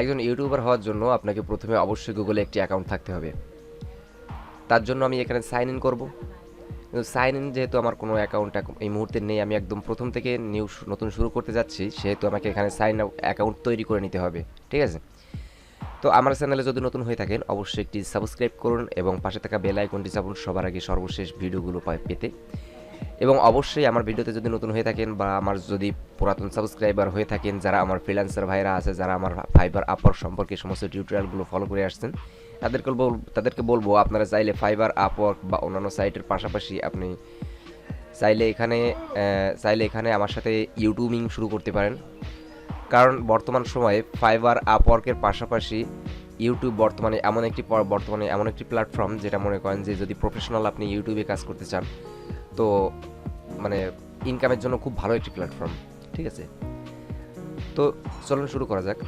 একজন ইউটিউবার হওয়ার জন্য আপনাকে প্রথমে অবশ্যই গুগলে একটি অ্যাকাউন্ট থাকতে হবে। তার জন্য আমি এখানে সাইন ইন করব। কিন্তু সাইন ইন যেহেতু আমার কোনো অ্যাকাউন্ট এই মুহূর্তে নেই, আমি একদম প্রথম থেকে নতুন শুরু করতে যাচ্ছি, সেহেতু আমাকে এখানে সাইন অ্যাকাউন্ট তৈরি করে নিতে হবে। ঠিক আছে? তো আমার চ্যানেলে যদি নতুন হয়ে থাকেন অবশ্যই একটি সাবস্ক্রাইব করুন এবং পাশে থাকা বেল আইকনটি চাপুন সবার আগে সর্বশেষ ভিডিওগুলো পেতে। এবং অবশ্যই আমার ভিডিওতে যদি নতুন হয়ে থাকেন বা আমার যদি পুরাতন সাবস্ক্রাইবার হয়ে থাকেন, যারা আমার ফ্রিল্যান্সার ভাইরা আছে, যারা আমার ফাইবার আপওয়ার্ক সম্পর্কে সমস্ত টিউটোরিয়ালগুলো ফলো করে আসছেন, তাদেরকে বলবো আপনারা চাইলে ফাইবার আপওয়ার্ক বা অন্যান্য সাইটের পাশাপাশি আপনি চাইলে এখানে আমার সাথে ইউটিউবিং শুরু করতে পারেন। কারণ বর্তমান সময়ে ফাইবার আপওয়ার্কের পাশাপাশি ইউটিউব বর্তমানে এমন একটি প্ল্যাটফর্ম, যেটা মনে করেন যে যদি প্রফেশনাল আপনি ইউটিউবে কাজ করতে চান, তো মানে ইনকামের জন্য খুব ভালো একটি প্ল্যাটফর্ম। ঠিক আছে? তো চলুন শুরু করা যাক।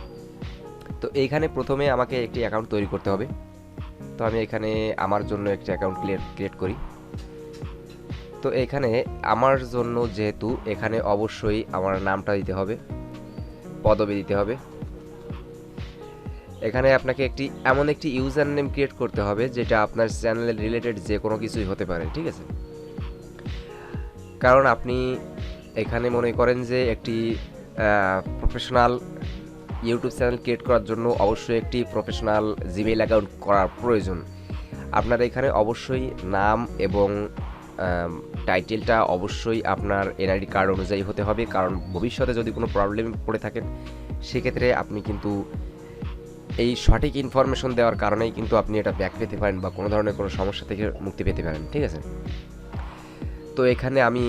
তো এইখানে প্রথমে আমাকে একটি অ্যাকাউন্ট তৈরি করতে হবে। তো আমি এখানে আমার জন্য একটি অ্যাকাউন্ট ক্রিয়েট করি। তো এখানে আমার জন্য যেহেতু এখানে অবশ্যই আমার নামটা দিতে হবে, পদবি দিতে হবে। এখানে আপনাকে এমন একটি ইউজার নেম ক্রিয়েট করতে হবে যেটা আপনার চ্যানেলের রিলেটেড যে কোনো কিছুই হতে পারে। ঠিক আছে? কারণ আপনি এখানে মনে করেন যে একটি প্রফেশনাল ইউটিউব চ্যানেল ক্রিয়েট করার জন্য অবশ্যই একটি প্রফেশনাল জিমেইল অ্যাকাউন্ট করার প্রয়োজন। আপনার এখানে অবশ্যই নাম এবং টাইটেলটা অবশ্যই আপনার এনআইডি কার্ড অনুযায়ী হতে হবে, কারণ ভবিষ্যতে যদি কোনো প্রবলেম পড়ে থাকেন সেক্ষেত্রে আপনি কিন্তু এই সঠিক ইনফরমেশন দেওয়ার কারণেই কিন্তু আপনি এটা ব্যাক পেতে পারেন বা কোনো ধরনের কোনো সমস্যা থেকে মুক্তি পেতে পারেন। ঠিক আছে? তো এখানে আমি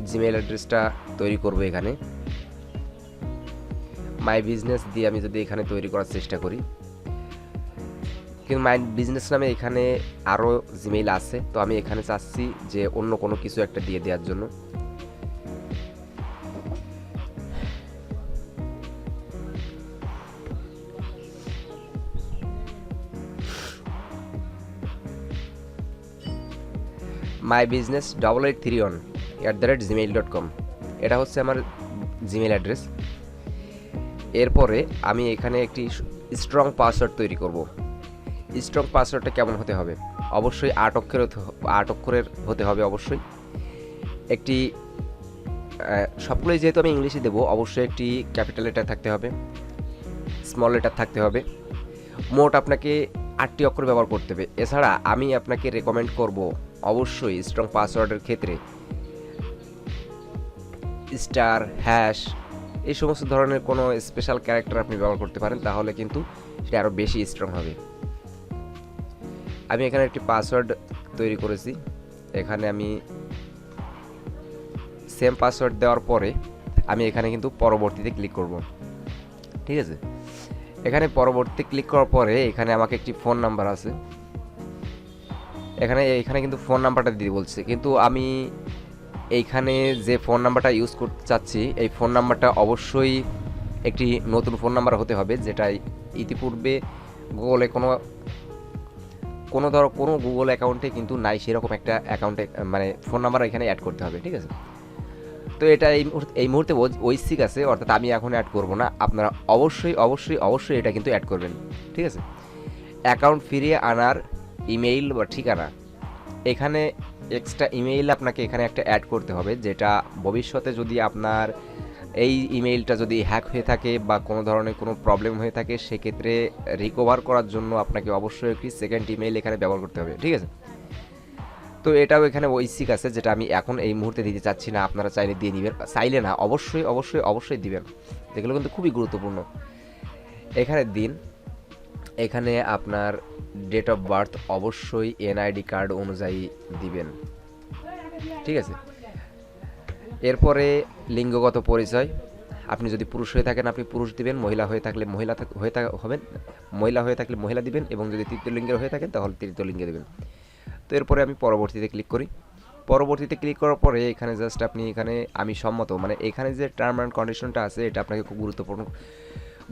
জিমেইল অ্যাড্রেসটা তৈরি করব। এখানে মাই বিজনেস দিয়ে আমি যদি এখানে তৈরি করার চেষ্টা করি, কিন্তু মাই বিজনেস নামে এখানে আরও জিমেইল আছে, তো আমি এখানে চাচ্ছি যে অন্য কোনো কিছু একটা দিয়ে দেওয়ার জন্য। মাই বিজনেস 8831@gmail.com, এটা হচ্ছে আমার জিমেইল অ্যাড্রেস। এরপরে আমি এখানে একটি স্ট্রং পাসওয়ার্ড তৈরি করব। স্ট্রং পাসওয়ার্ডটা কেমন হতে হবে? অবশ্যই 8 অক্ষরের হতে হবে। অবশ্যই একটি সবগুলোই যেহেতু আমি ইংলিশে দেবো, অবশ্যই একটি ক্যাপিটাল লেটার থাকতে হবে, স্মল লেটার থাকতে হবে। মোট আপনাকে 8টি অক্ষর ব্যবহার করতে হবে। এছাড়া আমি আপনাকে রেকমেন্ড করব অবশ্যই স্ট্রং পাসওয়ার্ডের ক্ষেত্রে স্টার, হ্যাশ, এই সমস্ত ধরনের কোনো স্পেশাল ক্যারেক্টার আপনি ব্যবহার করতে পারেন, তাহলে কিন্তু সেটা আরও বেশি স্ট্রং হবে। আমি এখানে একটি পাসওয়ার্ড তৈরি করেছি। এখানে আমি সেম পাসওয়ার্ড দেওয়ার পরে আমি এখানে কিন্তু পরবর্তীতে ক্লিক করব। ঠিক আছে? এখানে পরবর্তী ক্লিক করার পরে এখানে আমাকে একটি ফোন নাম্বার আছে, এখানে কিন্তু ফোন নাম্বারটা দিতে বলছে, কিন্তু আমি এইখানে যে ফোন নাম্বারটা ইউজ করতে চাচ্ছি এই ফোন নাম্বারটা অবশ্যই একটি নতুন ফোন নাম্বার হতে হবে, যেটা ইতিপূর্বে গুগলে কোনো গুগল অ্যাকাউন্টে কিন্তু নাই, সেরকম একটা অ্যাকাউন্টে মানে ফোন নাম্বার এখানে অ্যাড করতে হবে। ঠিক আছে? তো এটা এই মুহূর্তে ঐচ্ছিক আছে, অর্থাৎ আমি এখন অ্যাড করব না। আপনারা অবশ্যই এটা কিন্তু অ্যাড করবেন। ঠিক আছে? অ্যাকাউন্ট ফিরিয়ে আনার ইমেইল বা ঠিকানা, এখানে এক্সট্রা ইমেইল আপনাকে এখানে একটা অ্যাড করতে হবে, যেটা ভবিষ্যতে যদি আপনার এই ইমেইলটা যদি হ্যাক হয়ে থাকে বা কোনো ধরনের কোনো প্রবলেম হয়ে থাকে, সেক্ষেত্রে রিকভার করার জন্য আপনাকে অবশ্যই একটি সেকেন্ড ইমেইল এখানে ব্যবহার করতে হবে। ঠিক আছে? তো এটাও এখানে ঐচ্ছিক আছে, যেটা আমি এখন এই মুহূর্তে দিতে চাচ্ছি না। আপনারা চাইলে দিয়ে দিবেন, চাইলে না, অবশ্যই দিবেন, যেগুলো কিন্তু খুবই গুরুত্বপূর্ণ। এখানে দিন, এখানে আপনার ডেট অফ বার্থ অবশ্যই এনআইডি কার্ড অনুযায়ী দিবেন। ঠিক আছে? এরপরে লিঙ্গগত পরিচয়, আপনি যদি পুরুষ হয়ে থাকেন আপনি পুরুষ দিবেন, মহিলা হয়ে থাকলে মহিলা হয়ে থাকলে মহিলা দিবেন, এবং যদি তৃতীয় লিঙ্গের হয়ে থাকেন তাহলে তৃতীয় লিঙ্গে দেবেন। তো এরপরে আমি পরবর্তীতে ক্লিক করি। পরবর্তীতে ক্লিক করার পরে এখানে জাস্ট আপনি আমি সম্মত, মানে এখানে যে টার্ম অ্যান্ড কন্ডিশনটা আছে এটা আপনাকে খুব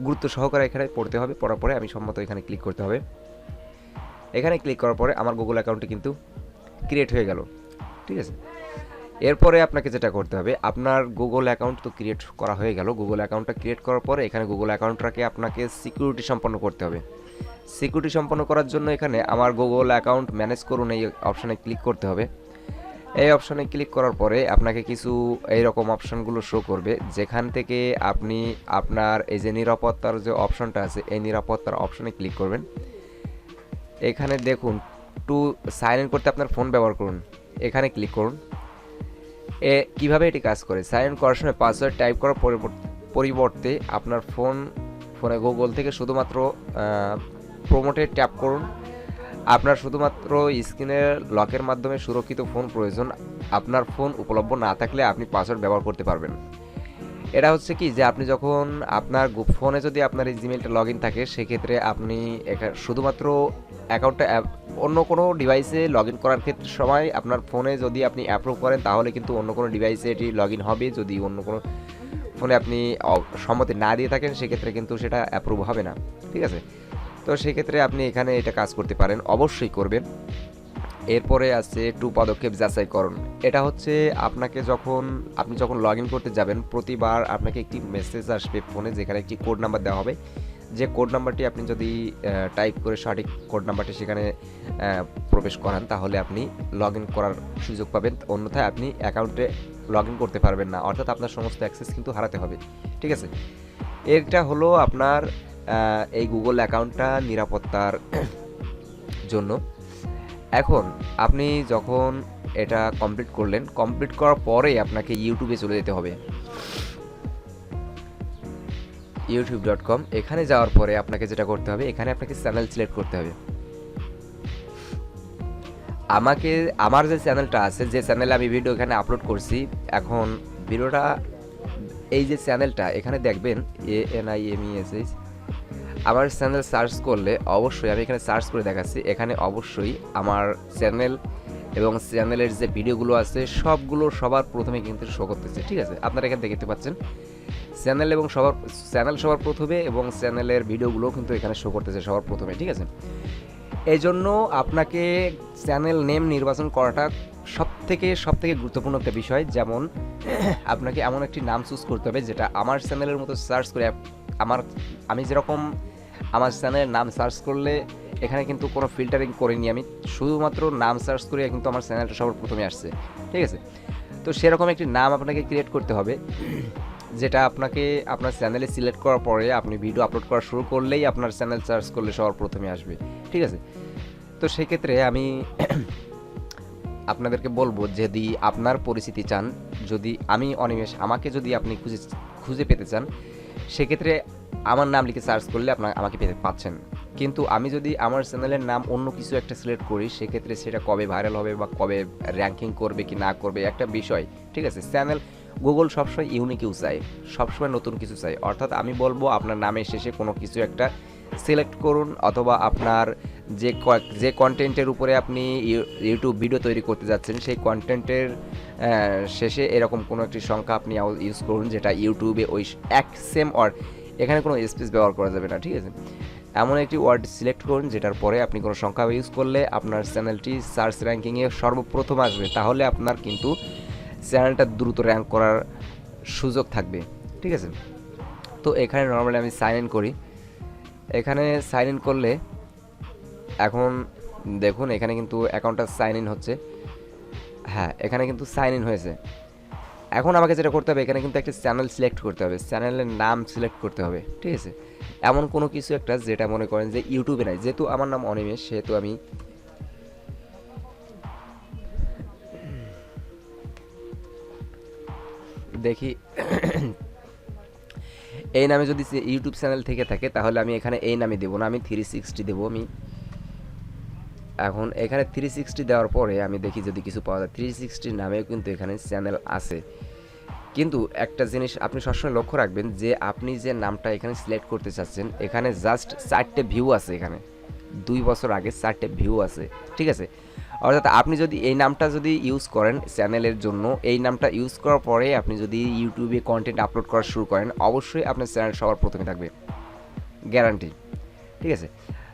গুরুত্ব সহকারে এখানে পড়তে হবে। পড়ার পরে আমি সম্মত এখানে ক্লিক করতে হবে। এখানে ক্লিক করার পরে আমার গুগল অ্যাকাউন্টটি কিন্তু ক্রিয়েট হয়ে গেল। ঠিক আছে? এরপরে আপনাকে যেটা করতে হবে, আপনার গুগল অ্যাকাউন্ট তো ক্রিয়েট করা হয়ে গেল। গুগল অ্যাকাউন্টটা ক্রিয়েট করার পরে এখানে গুগল অ্যাকাউন্টটাকে আপনাকে সিকিউরিটি সম্পন্ন করতে হবে। সিকিউরিটি সম্পন্ন করার জন্য এখানে আমার গুগল অ্যাকাউন্ট ম্যানেজ করুন এই অপশানে ক্লিক করতে হবে। এই অপশানে ক্লিক করার পরে আপনাকে কিছু এইরকম অপশানগুলো শো করবে, যেখান থেকে আপনি আপনার এই যে নিরাপত্তার যে অপশানটা আছে এই নিরাপত্তার অপশানে ক্লিক করবেন। এখানে দেখুন টু সাইন ইন করতে আপনার ফোন ব্যবহার করুন, এখানে ক্লিক করুন। কিভাবে এটি কাজ করে, সাইন ইন করার সময় পাসওয়ার্ড টাইপ করার পরিবর্তে আপনার ফোনে গুগল থেকে শুধুমাত্র প্রোমোটে ট্যাপ করুন। আপনার শুধুমাত্র স্ক্রিনের লকের মাধ্যমে সুরক্ষিত ফোন প্রয়োজন। আপনার ফোন উপলব্ধ না থাকলে আপনি পাসওয়ার্ড ব্যবহার করতে পারবেন। এটা হচ্ছে কি যে আপনি যখন আপনার ফোনে যদি আপনার এই জিমেলটা লগ ইন থাকে, সেক্ষেত্রে আপনি শুধুমাত্র অ্যাকাউন্টটা অন্য কোনো ডিভাইসে লগ ইন করার ক্ষেত্রে সময় আপনার ফোনে যদি আপনি অ্যাপ্রুভ করেন, তাহলে কিন্তু অন্য কোনো ডিভাইসে এটি লগ ইন হবে। যদি অন্য কোনো ফোনে আপনি সম্মতি না দিয়ে থাকেন, সেক্ষেত্রে কিন্তু সেটা অ্যাপ্রুভ হবে না, ঠিক আছে। তো সেক্ষেত্রে আপনি এখানে এটা কাজ করতে পারেন, অবশ্যই করবেন। এরপরে আছে টু পদক্ষেপ যাচাইকরণ। এটা হচ্ছে আপনি যখন লগ ইন করতে যাবেন, প্রতিবার আপনাকে একটি মেসেজ আসবে ফোনে, যেখানে একটি কোড নাম্বার দেওয়া হবে। যে কোড নাম্বারটি আপনি যদি টাইপ করে সঠিক কোড নাম্বারটি সেখানে প্রবেশ করান, তাহলে আপনি লগ ইন করার সুযোগ পাবেন। অন্যথায় আপনি অ্যাকাউন্টে লগ ইন করতে পারবেন না, অর্থাৎ আপনার সমস্ত অ্যাক্সেস কিন্তু হারাতে হবে, ঠিক আছে। এটা হলো আপনার এই গুগল অ্যাকাউন্টটা নিরাপত্তার জন্য। এখন আপনি যখন এটা কমপ্লিট করলেন, কমপ্লিট করার পরে আপনাকে ইউটিউবে চলে যেতে হবে, youtube.com। এখানে যাওয়ার পরে আপনাকে যেটা করতে হবে, এখানে আপনাকে চ্যানেল সিলেক্ট করতে হবে। আমার যে চ্যানেলটা আছে, যে চ্যানেলে আমি ভিডিও এখানে আপলোড করছি, এখন ভিডিওটা এই যে চ্যানেলটা এখানে দেখবেন ANIMESH, আমার চ্যানেল সার্চ করলে অবশ্যই, আমি এখানে সার্চ করে দেখাচ্ছি, এখানে অবশ্যই আমার চ্যানেল এবং চ্যানেলের যে ভিডিওগুলো আছে সবগুলো সবার প্রথমে কিন্তু শো করতেছে, ঠিক আছে। আপনারা এখানে দেখতে পাচ্ছেন চ্যানেল সবার প্রথমে, এবং চ্যানেলের ভিডিওগুলো কিন্তু এখানে শো করতেছে সবার প্রথমে, ঠিক আছে। এই জন্য আপনাকে চ্যানেল নেম নির্বাচন করাটা সবথেকে গুরুত্বপূর্ণ একটা বিষয়। যেমন আপনাকে এমন একটি নাম চুজ করতে হবে যেটা আমার চ্যানেলের মতো সার্চ করে আমি যেরকম আমার চ্যানেলের নাম সার্চ করলে এখানে কিন্তু কোনো ফিল্টারিং করিনি, আমি শুধুমাত্র নাম সার্চ করে কিন্তু আমার চ্যানেলটা সবার প্রথমে আসছে, ঠিক আছে। তো সেরকম একটি নাম আপনাকে ক্রিয়েট করতে হবে, যেটা আপনাকে আপনার চ্যানেলে সিলেক্ট করার পরে আপনি ভিডিও আপলোড করা শুরু করলেই আপনার চ্যানেল সার্চ করলে সবার প্রথমে আসবে, ঠিক আছে। তো সেক্ষেত্রে আমি আপনাদেরকে বলবো, যদি আপনার পরিচিতি চান, যদি আমি অনিমেষ, আমাকে যদি আপনি খুঁজে পেতে চান, সেক্ষেত্রে আমার নাম লিখে সার্চ করলে আমাকে পাচ্ছেন। কিন্তু আমি যদি আমার চ্যানেলের নাম অন্য কিছু একটা সিলেক্ট করি, সেক্ষেত্রে সেটা কবে ভাইরাল হবে বা কবে র্যাঙ্কিং করবে কি না করবে একটা বিষয়, ঠিক আছে। গুগল সবসময় ইউনিক চাই, সবসময় নতুন কিছু চাই। অর্থাৎ আমি বলবো আপনার নামের শেষে কোনো কিছু একটা সিলেক্ট করুন, অথবা আপনার যে কন্টেন্টের উপরে আপনি ইউটিউব ভিডিও তৈরি করতে যাচ্ছেন, সেই কন্টেন্টের শেষে এরকম কোনো একটি সংখ্যা আপনি ইউজ করুন, যেটা ইউটিউবে ওই এক সেম ওয়ার্ড, এখানে কোনো স্পেস ব্যবহার করা যাবে না, ঠিক আছে। এমন একটি ওয়ার্ড সিলেক্ট করুন যেটার পরে আপনি কোনো সংখ্যা ইউজ করলে আপনার চ্যানেলটি সার্চ র্যাঙ্কিংয়ে সর্বপ্রথম আসবে, তাহলে আপনার কিন্তু চ্যানেলটা দ্রুত র্যাঙ্ক করার সুযোগ থাকবে, ঠিক আছে। তো এখানে নর্মালি আমি সাইন ইন করি। এখানে সাইন ইন করলে এখন দেখুন এখানে কিন্তু অ্যাকাউন্টটা সাইন ইন হচ্ছে, হ্যাঁ এখানে কিন্তু সাইন ইন হয়েছে। এখন আমাকে যেটা করতে হবে, এখানে কিন্তু একটা চ্যানেল সিলেক্ট করতে হবে, চ্যানেলের নাম সিলেক্ট করতে হবে, ঠিক আছে। এমন কোনো কিছু একটা যেটা মনে করেন যে ইউটিউবে নাই, যেহেতু আমার নাম অনিমেষ, সেহেতু আমি দেখি এই নামে যদি ইউটিউব চ্যানেল থেকে থাকে, তাহলে আমি এখানে এই নামে দেবো না, আমি 360 দেবো। আমি এখন এখানে 360 দেওয়ার পরে আমি দেখি যদি কিছু পাওয়া যায়। 360 নামেও কিন্তু এখানে চ্যানেল আছে, কিন্তু একটা জিনিস আপনি সবসময় লক্ষ্য রাখবেন যে আপনি যে নামটা এখানে সিলেক্ট করতে চাচ্ছেন, এখানে জাস্ট 4টে ভিউ আছে, এখানে 2 বছর আগে 4টে ভিউ আছে, ঠিক আছে। অর্থাৎ আপনি যদি এই নামটা যদি ইউজ করেন চ্যানেলের জন্য, এই নামটা ইউজ করার পরে আপনি যদি ইউটিউবে কন্টেন্ট আপলোড করা শুরু করেন, অবশ্যই আপনার চ্যানেল সবার প্রথমে থাকবে, গ্যারান্টি, ঠিক আছে।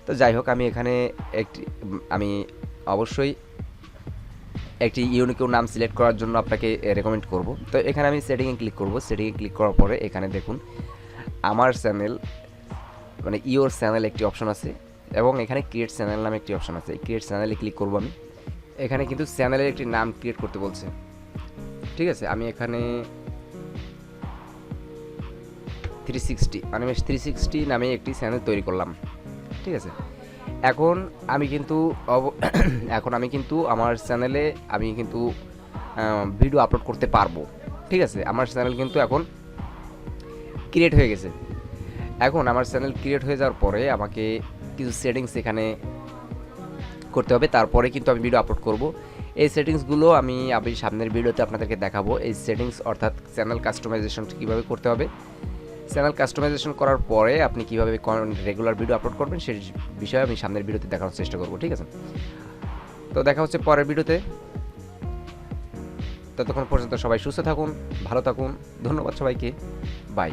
তো যাই হোক, আমি এখানে আমি অবশ্যই একটি ইউনিক নাম সিলেক্ট করার জন্য আপনাকে রেকমেন্ড করব। তো এখানে আমি সেটিংয়ে ক্লিক করব। সেটিংয়ে ক্লিক করার পরে এখানে দেখুন আমার চ্যানেল মানে ইওর চ্যানেল একটি অপশন আছে এবং এখানে ক্রিয়েট চ্যানেল নামে একটি অপশন আছে। ক্রিয়েট চ্যানেলে ক্লিক করব আমি। এখানে কিন্তু চ্যানেলের একটি নাম ক্রিয়েট করতে বলছে, ঠিক আছে। আমি এখানে 360 অনিমেষ 360 নামে একটি চ্যানেল তৈরি করলাম, ঠিক আছে। এখন আমি কিন্তু এখন আমি কিন্তু আমার চ্যানেলে আমি কিন্তু ভিডিও আপলোড করতে পারবো, ঠিক আছে। আমার চ্যানেল কিন্তু এখন ক্রিয়েট হয়ে গেছে। এখন আমার চ্যানেল ক্রিয়েট হয়ে যাওয়ার পরে আমাকে কিছু সেটিংস এখানে করতে হবে, তারপরে কিন্তু আমি ভিডিও আপলোড করব। এই সেটিংসগুলো আমি সামনের ভিডিওতে আপনাদেরকে দেখাবো। এই সেটিংস অর্থাৎ চ্যানেল কাস্টমাইজেশন কীভাবে করতে হবে, চ্যানেল কাস্টমাইজেশন করার পরে আপনি কীভাবে রেগুলার ভিডিও আপলোড করবেন সেই বিষয়ে আমি সামনের ভিডিওতে দেখানোর চেষ্টা করব, ঠিক আছে। তো দেখা হচ্ছে পরের ভিডিওতে। ততক্ষণ পর্যন্ত সবাই সুস্থ থাকুন, ভালো থাকুন। ধন্যবাদ সবাইকে, বাই।